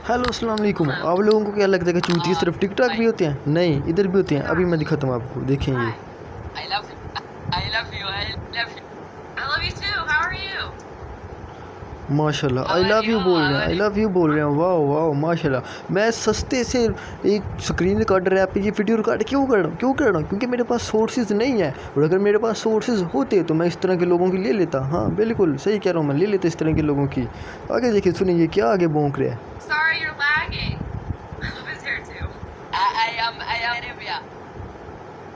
Hello अस्सलाम वालेकुम। आप लोगों को क्या लगता है कि चूतिया सिर्फ टिकटॉक भी होते हैं? नहीं, इधर भी होते हैं। अभी मैं दिखाता हूँ आपको, देखें ये। I love I love you. I love you. I love you too. How are you? माशाल्लाह, आई लव यू बोल रहे हैं, आई लव यू बोल रहे हैं। वाह वाह माशाल्लाह। मैं सस्ते से एक स्क्रीन रिकॉर्डर ऐप पे ये वीडियो रिकॉर्ड क्यों कर रहा हूँ? क्योंकि मेरे पास सोर्सेज नहीं है, और अगर मेरे पास सोर्सेज होते तो मैं इस तरह के लोगों की ले लेता। हाँ बिल्कुल सही कह रहा हूँ, मैं ले लेता इस तरह के लोगों की। आगे देखिए, सुनिए ये क्या आगे भौंक रहे हैं। Sorry, you're lagging. Love is here too. I am Arabia.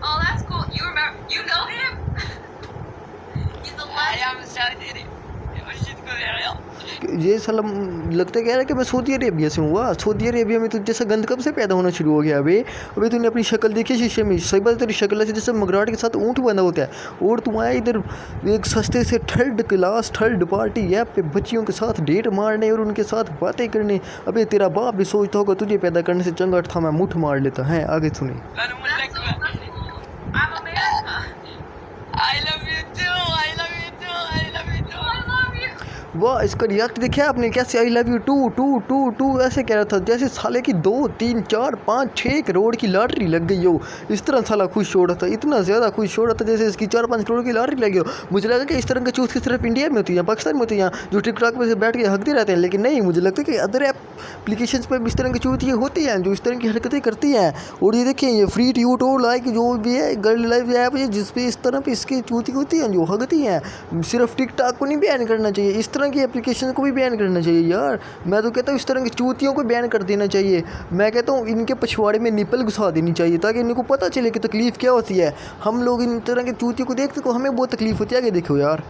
Oh, that's cool. You know him? He's a legend. I am Saudi Arabia. ये साला लगता कह रहा है कि मैं सऊदी अरेबिया से हूँ। वाह, सऊदी अरेबिया में तो जैसा गंद कब से पैदा होना शुरू हो गया? अबे तूने अपनी शक्ल देखी शीशे में? सही बात, तेरी शक्ल ऐसे जैसे मगराट के साथ ऊँट बंधा होता है, और तू आया इधर एक सस्ते से third class third party app पे बच्चियों के साथ डेट मारने और उनके साथ बातें करने। अबे तेरा बाप भी सोचता होगा तुझे पैदा करने से चंगा था मैं मुठ मार लेता है। आगे सुने। वाह, इसका रिएक्ट देखा आपने कैसे? I love you too too too too ऐसे कह रहा था जैसे साले की 2 3 4 5 6 करोड़ की लॉटरी लग गई हो। इस तरह साला खुश हो रहा था, इतना ज़्यादा खुश हो रहा था जैसे इसकी 4-5 करोड़ की लॉटरी लगी हो। मुझे लगा कि इस तरह के चूज की सिर्फ इंडिया में होती है, पाकिस्तान में होती है, जो टिकटॉक पे से बैठ के हकते रहते हैं। लेकिन नहीं, मुझे लगता है कि अदर एप्लीकेशन पर भी इस तरह की चूतियाँ होती हैं जो इस तरह की हरकतें करती हैं। और ये देखिए, ये फ्री ट्यूटो लाइक जो भी है गर्ल लाइव ऐप है जिस पे इस तरह पे इसकी चूती होती हैं जो हगती हैं। सिर्फ टिकटॉक को नहीं बैन करना चाहिए, इस तरह की एप्लीकेशन को भी बैन करना चाहिए यार। मैं तो कहता हूँ इस तरह की चूतियों को बैन कर देना चाहिए। मैं कहता हूँ इनके पछवाड़े में निपल घुसा देनी चाहिए ताकि इनको पता चले कि तकलीफ़ क्या होती है। हम लोग इन तरह के चूतियों को देखते तो हमें बहुत तकलीफ़ होती है। आगे देखो यार।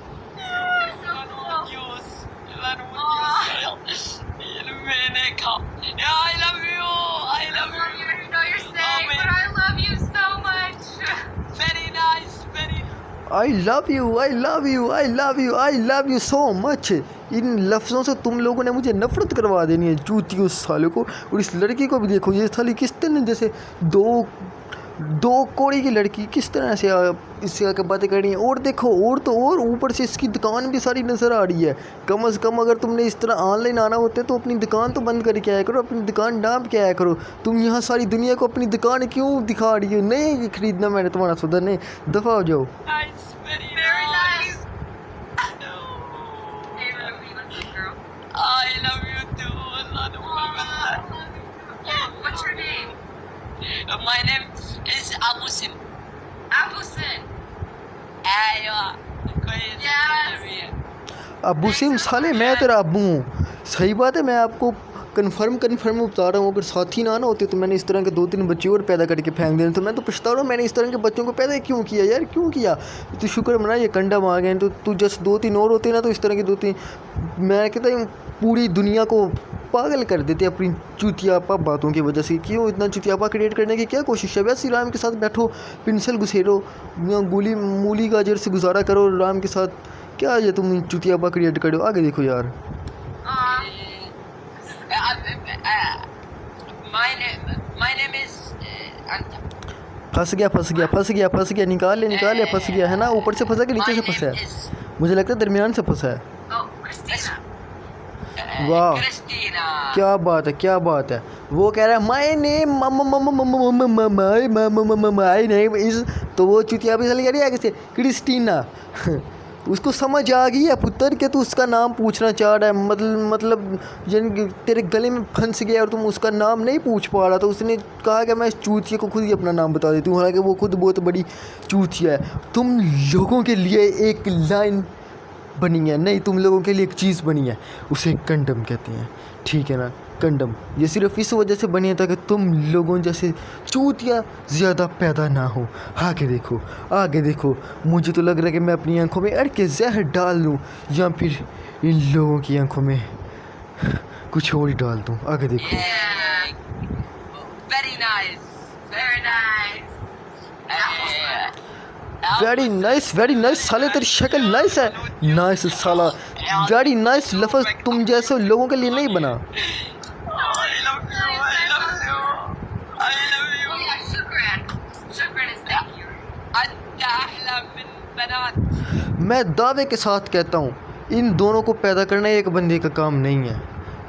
I love you I love you I love you I love you so much. इन लफ्ज़ों से तुम लोगों ने मुझे नफ़रत करवा देनी है, चूतियों सालों को। और इस लड़की को भी देखो, ये साली किस तरह जैसे दो कोड़ी की लड़की किस तरह से इससे आकर बातें कर रही है। और देखो, और तो और ऊपर से इसकी दुकान भी सारी नज़र आ रही है। कम से कम अगर तुमने इस तरह ऑनलाइन आना होता है तो अपनी दुकान तो बंद करके आया करो, अपनी दुकान डांप के आया करो। तुम यहाँ सारी दुनिया को अपनी दुकान क्यों दिखा रही हो? नहीं खरीदना मैंने तुम्हारा सौदा, नहीं, दफ़ा हो जाओ। What's your name? My name is Abu Sin. Abu Sin. Yes. Abu SIM साले, मैं तेरा अबू हूँ। सही बात है, मैं आपको कन्फर्म बता रहा हूँ। अगर साथी ना होते तो मैंने इस तरह के 2-3 बच्चे और पैदा करके फेंक देने। तो मैं तो पछता रहा हूँ मैंने इस तरह के बच्चों को पैदा क्यों किया यार, क्यों किया? तो शुक्र मना ये कंडम आ गए। तो तू जस्ट 2-3 और होते ना तो इस तरह के 2-3 मैं कहता हूँ पूरी दुनिया को पागल कर देते अपनी चुतियापा बातों की वजह से। क्यों इतना चुतियापा क्रिएट करने की क्या कोशिश है? वैसे राम के साथ बैठो, पेंसिल घुसेरो, गोली मूली गाजर से गुजारा करो राम के साथ। क्या ये तुम चुतियापा क्रिएट करो? आगे देखो यार। My name is फंस गया, निकाल ले, फंस गया है ना। ऊपर से फंसा कि नीचे से फंसा है? मुझे लगता है दरमियान से फंसा है। वाह, क्या बात है। वो कह रहा है my name my name is, तो वो चुतिया भी चली जा रही है आगे से, क्रिस्टीना। उसको समझ आ गई है पुत्र के तू उसका नाम पूछना चाह रहा है, मतलब तेरे गले में फंस गया और तुम उसका नाम नहीं पूछ पा रहा। तो उसने कहा कि मैं इस चूतिया को खुद ही अपना नाम बता देती हूँ, हालांकि वो खुद बहुत बड़ी चूतिया है। तुम लोगों के लिए एक लाइन बनी है, नहीं तुम लोगों के लिए एक चीज़ बनी है, उसे कंडम कहते हैं, ठीक है ना? कंडम ये सिर्फ इस वजह से बनी है ताकि तुम लोगों जैसे चूतिया ज़्यादा पैदा ना हो। आगे देखो, मुझे तो लग रहा है कि मैं अपनी आंखों में अड़ के जहर डाल लूँ या फिर इन लोगों की आंखों में कुछ और ही डाल दूँ। आगे देखो। वेरी नाइस साले, तेरी शक्ल नाइस है। नाइस साला, वेरी नाइस लफ्ज़ तुम जैसे लोगों के लिए नहीं बना। मैं दावे के साथ कहता हूँ इन दोनों को पैदा करना एक बंदे का काम नहीं है।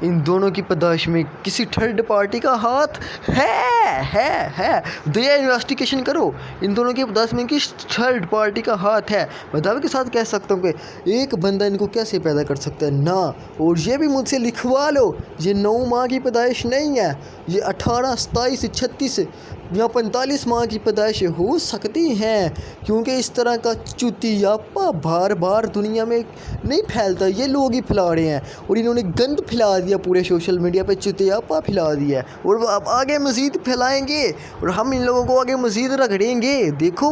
इन दोनों की पैदाइश में किसी थर्ड पार्टी का हाथ है। दया इन्वेस्टिगेशन करो, इन दोनों की पैदाइश में किस थर्ड पार्टी का हाथ है। मैं दावे के साथ कह सकता हूँ कि एक बंदा इनको कैसे पैदा कर सकता है ना। और ये भी मुझसे लिखवा लो, ये 9 माह की पैदाइश नहीं है, ये 18, 27, 36 या 45 माह की पैदाइश हो सकती हैं, क्योंकि इस तरह का चुतियापा बार बार दुनिया में नहीं फैलता, ये लोग ही फैला रहे हैं। और इन्होंने गंद फैला दिया पूरे सोशल मीडिया पे, चुतियापा फैला दिया है और वो अब आगे मज़ीद फैलाएंगे और हम इन लोगों को आगे मज़ीद रगड़ेंगे। देखो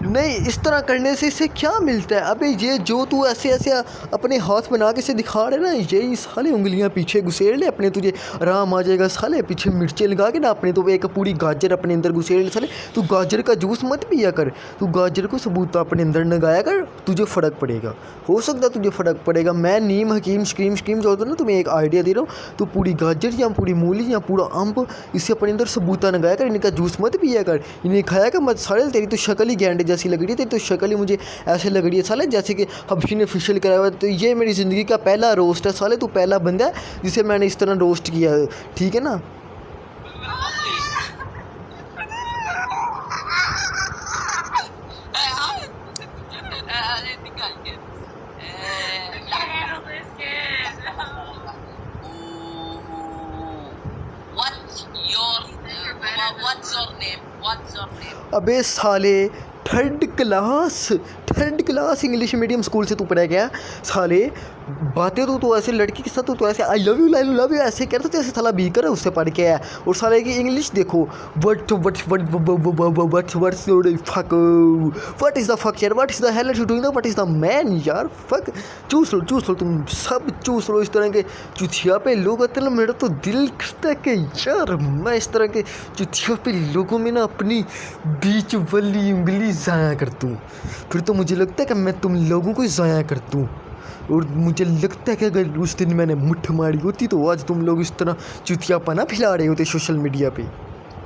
नहीं, इस तरह करने से इसे क्या मिलता है? अबे ये जो तू ऐसे ऐसे अपने हाथ बना के से दिखा रहे ना, यही साले उंगलियां पीछे घुसेड़ ले अपने, तुझे आराम आ जाएगा साले। पीछे मिर्चें लगा के ना अपने, तो एक पूरी गाजर अपने अंदर घुसेड़ ले साले। तू गाजर का जूस मत पिया कर, तू गाजर को सबूत अपने अंदर लगाया कर, तुझे फ़र्क पड़ेगा। हो सकता है तुझे फ़र्क पड़ेगा। मैं नीम हकीम स्कीम जो होता है ना, तुम्हें एक आइडिया दे रहा हूँ। तो पूरी गाजर या पूरी मूली या पूरा अम्ब इसे अपने अंदर सबूता लगाया कर, इनका जूस मत पिया कर, इन्हें खाया कर मत साले। तेरी तो शक्ल ही गैंडे जैसी लग रही है, तेरी तो शक्ल ही मुझे ऐसे लग रही है साले जैसे कि हबशी ने फेशियल कराया हुआ। तो ये मेरी ज़िंदगी का पहला रोस्ट है साले, तू पहला बंदा है जिसे मैंने इस तरह रोस्ट किया है, ठीक है ना। What's your name? अबे साले third class English medium school से तू पढ़ा गया साले। बातें तो ऐसे लड़की के साथ तो ऐसे आई लव यू ऐसे कह रहे थे जैसे साला बीकर है उससे पढ़ के आया। और साले की इंग्लिश देखो, व्हाट इज़ द फक यार, what is the hell are you doing, what is the man यार, फक। चूस लो तुम सब चूस लो। इस तरह के चुथिया पे लोग आते हैं, मेरा तो दिल करता है कि यार मैं इस तरह के चुथिया पे लोगों में ना अपनी बीच वाली उंगली ज़ाया कर दूँ। फिर तो मुझे लगता है कि मैं तुम लोगों को ज़ाया कर दूँ। और मुझे लगता है कि अगर उस दिन मैंने मुट्ठ मारी होती तो आज तुम लोग इस तरह चुतियापना फैला रहे होते सोशल मीडिया पे।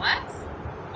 What?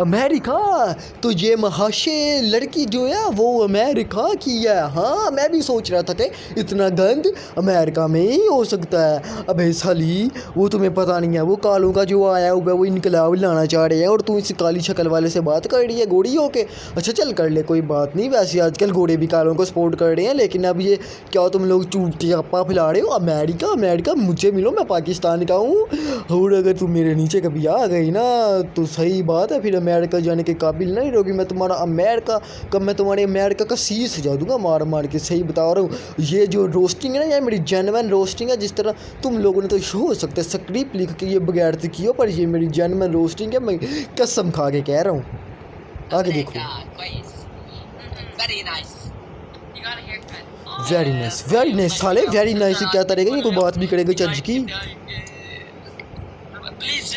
अमेरिका। तो ये महाशय लड़की जो है वो अमेरिका की है। हाँ, मैं भी सोच रहा था कि इतना गंद अमेरिका में ही हो सकता है। अबे साली, वो तुम्हें पता नहीं है, वो कालों का जो आया हुआ है वो इनकलाब लाना चाह रहे हैं और तू इस काली शक्ल वाले से बात कर रही है गोरी हो के। अच्छा चल कर ले, कोई बात नहीं। वैसे आजकल गोरे भी कालों को सपोर्ट कर रहे हैं, लेकिन अब ये क्या तुम लोग चूतियापा फैला रहे हो। अमेरिका मुझे मिलो, मैं पाकिस्तान का हूँ। और अगर तुम मेरे नीचे कभी आ गई ना तो सही बात है, फिर अमेरिका जाने के काबिल नहीं रहोगी। मैं तुम्हारा तुम्हारे अमेरिका का शीश सजा दूंगा मार के। सही बता रहा हूँ, ये जो रोस्टिंग है ना, ये मेरी जेन्युइन रोस्टिंग है। जिस तरह तुम लोगों ने तो हो सकता है स्क्रिप्ट लिख के ये बगैर से किया, पर ये मेरी जेन्युइन रोस्टिंग है। मैं कसम खा के कह रहा हूँ, आगे देखो। वेरी नाइस साले, वेरी नाइस क्या करेगा, ये कोई बात भी करेगा चर्च की। प्लीज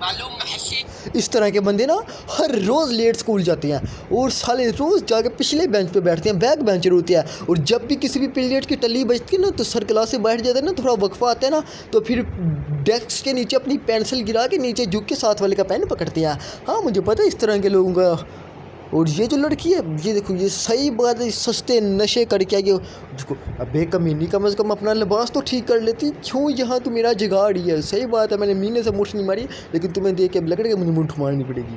मालूम हशी। इस तरह के बंदे ना हर रोज़ लेट स्कूल जाते हैं और साले रोज़ जाके पिछले बेंच पे बैठते हैं, बैक बेंचर होते हैं। और जब भी किसी भी पीरियड की टल्ली बजती है ना तो सर क्लास से बैठ जाते हैं ना, थोड़ा वक्फा आता है ना, तो फिर डेस्क के नीचे अपनी पेंसिल गिरा के नीचे झुक के साथ वाले का पेन पकड़ते हैं। हाँ, मुझे पता है इस तरह के लोगों का। और ये जो लड़की है, ये देखो, ये सही बात है, सस्ते नशे करके आई है। अबे कमीनी, कम से कम अपना लिबास तो ठीक कर लेती, क्यों यहाँ तू मेरा जगाड़ ही है। सही बात है, मैंने मीने से मुठ नहीं मारी, लेकिन तुम्हें देख के लग रहा है मुझे मुठ मारनी पड़ेगी।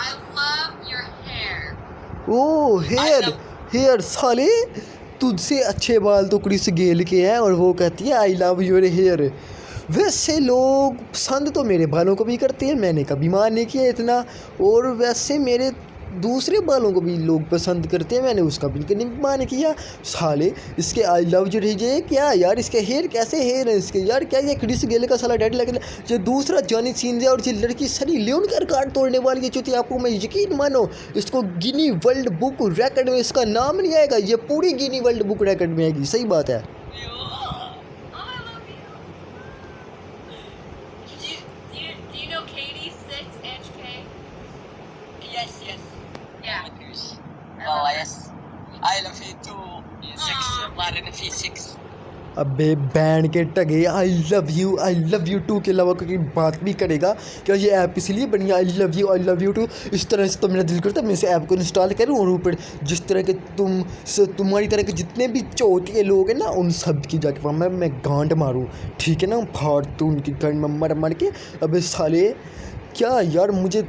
I love your hair oh hair साले, तुझसे अच्छे बाल तो क्रिस गेल के हैं और वो कहती है आई लव योर हेयर। वैसे लोग पसंद तो मेरे बालों को भी करते हैं, मैंने कभी मान नहीं किया इतना। और वैसे मेरे दूसरे बालों को भी लोग पसंद करते हैं, मैंने उसका भी नहीं मान किया। साले इसके आई लव यू रही क्या यार, इसके हेयर कैसे हेयर है इसके यार, क्या ये क्रिस गेल का साला डैडी लग रहा है। जो दूसरा जॉनी सीन्स है और ये लड़की सनी लियोन का रिकॉर्ड तोड़ने वाली है चूती, आपको मैं यकीन मानो इसको गिनी वर्ल्ड बुक रिकॉर्ड में इसका नाम नहीं आएगा, ये पूरी गिनी वर्ल्ड बुक रिकॉर्ड में आएगी। सही बात है। Do you know Katie 6HK? Yes. Yeah. Oh yes, I love you too. Six, in physics. अबे बैंड के टगे आई लव यू टू के अलावा कोई बात भी करेगा क्या? ये ऐप इसलिए बनी आई लव यू टू। इस तरह से तो मेरा दिल करता है मैं इस ऐप को इंस्टॉल करूँ और ऊपर जिस तरह के तुम्हारी तरह के जितने भी चौथे लोग हैं ना उन सब की जाके वहाँ मैं गांड मारूँ, ठीक है ना, फाड़ तू उनकी गांड में मर के। अबे साले क्या यार, मुझे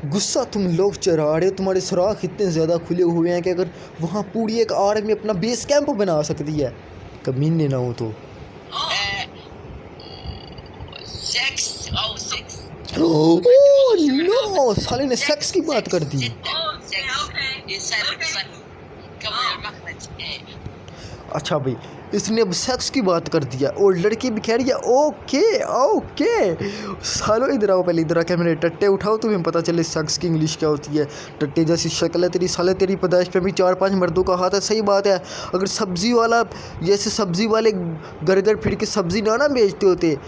गुस्सा तुम लोग चढ़ा रहे हो, तुम्हारे सुराख इतने ज़्यादा खुले हुए हैं कि अगर वहाँ पूरी एक आर्मी अपना बेस कैंप बना सकती है, कमीने ना हो तो। Sex. Oh, six. Oh no, साले ने सेक्स की बात कर दी। Oh, yeah, okay. Come here, Mahmoud. अच्छा भाई, इसने अब सेक्स की बात कर दिया और लड़की भी कह रही है ओके। सालो इधर आओ, पहले इधर आके मेरे टट्टे उठाओ, तुम्हें पता चले सेक्स की इंग्लिश क्या होती है। टट्टे जैसी शक्ल है तेरी, साले तेरी पैदाइश पे भी 4-5 मर्दों का हाथ है। सही बात है, अगर सब्ज़ी वाला जैसे सब्ज़ी वाले घर फिर के सब्ज़ी ना बेचते होते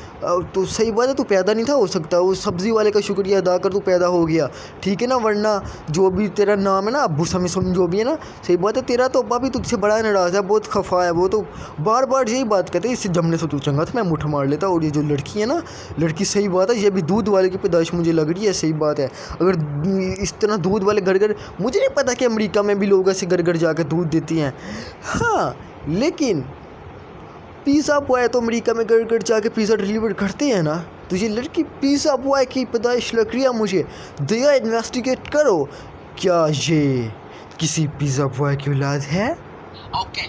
तो सही बात है, तू पैदा नहीं था हो सकता। वो सब्ज़ी वाले का शुक्रिया अदा कर, तू पैदा हो गया, ठीक है ना। वरना जो भी तेरा नाम है ना, अब्बू समी जो भी है ना, सही बात है, तेरा तो अब्बा भी तुझसे बड़ा नाराज़ है, बहुत खफा है, वो तो बार बार यही बात कहते हैं, इससे जमने से तू चंगा था, मैं मुठ मार लेता। और ये जो लड़की है ना, लड़की सही बात है, ये भी दूध वाले की पैदाइश मुझे लग रही है। सही बात है, अगर इस तरह दूध वाले घर मुझे नहीं पता कि अमेरिका में भी लोग ऐसे घर जाकर दूध देती हैं, हाँ, लेकिन पिज़्ज़ा बॉय तो अमेरिका में घर जाके पिज़्ज़ा डिलीवर करते हैं ना। तो ये लड़की पिज़्ज़ा बॉय की पैदाइश लग रही है मुझे। दया इन्वेस्टिगेट करो, क्या ये किसी पिज़्ज़ा बॉय की औलाद है? Okay.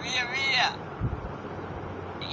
100.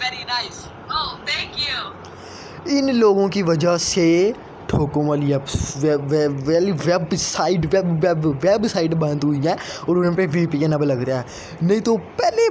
very nice. Oh, thank you. इन लोगों की वजह से ठोकों वाली वेबसाइट बंद हुई है और उन पर VPN अब लग रहा है। नहीं तो पहले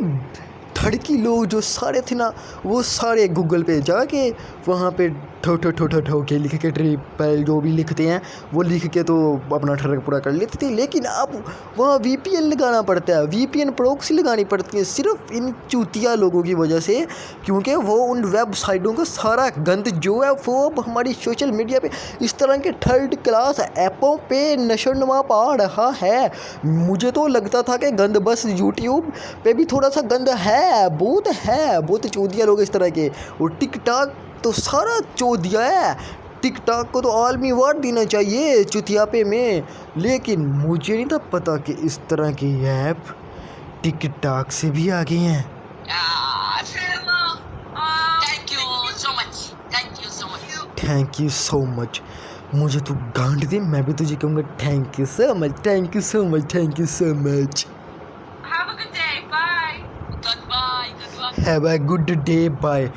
धड़की लोग जो सारे थे ना, वो सारे गूगल पे जाके वहाँ पे ठो के लिख के ट्रिपल जो भी लिखते हैं वो लिख के तो अपना ठरक पूरा कर लेते थे। लेकिन अब वहाँ VPN लगाना पड़ता है, VPN प्रॉक्सी लगानी पड़ती है, सिर्फ इन चूतिया लोगों की वजह से, क्योंकि वो उन वेबसाइटों का सारा गंद जो है वो अब हमारी सोशल मीडिया पे इस तरह के थर्ड क्लास ऐपों पे नशोनुमा पा रहा है। मुझे तो लगता था कि गंद बस यूट्यूब पे भी थोड़ा सा गंद है, बहुत चूतिया लोग इस तरह के। और टिकटॉक तो सारा चौधिया है, टिकटॉक को तो आलमी अवार्ड देना चाहिए चुतियापे में। लेकिन मुझे नहीं था पता कि इस तरह के ऐप टिकटॉक से भी आगे हैं। Thank you so much. मुझे तू गांड दे, मैं भी तुझे कहूँगा thank you so much. Have a good day. Bye. Goodbye. Have a good day, bye.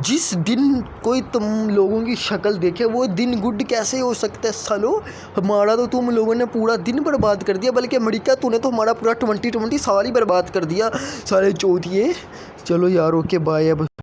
जिस दिन कोई तुम लोगों की शक्ल देखे वो दिन गुड कैसे हो सकता है सालो? हमारा तो तुम लोगों ने पूरा दिन बर्बाद कर दिया, बल्कि अमेरिका तूने तो हमारा पूरा 2020 साल ही बर्बाद कर दिया, सारे चौथिए। चलो यार, ओके बाय अब।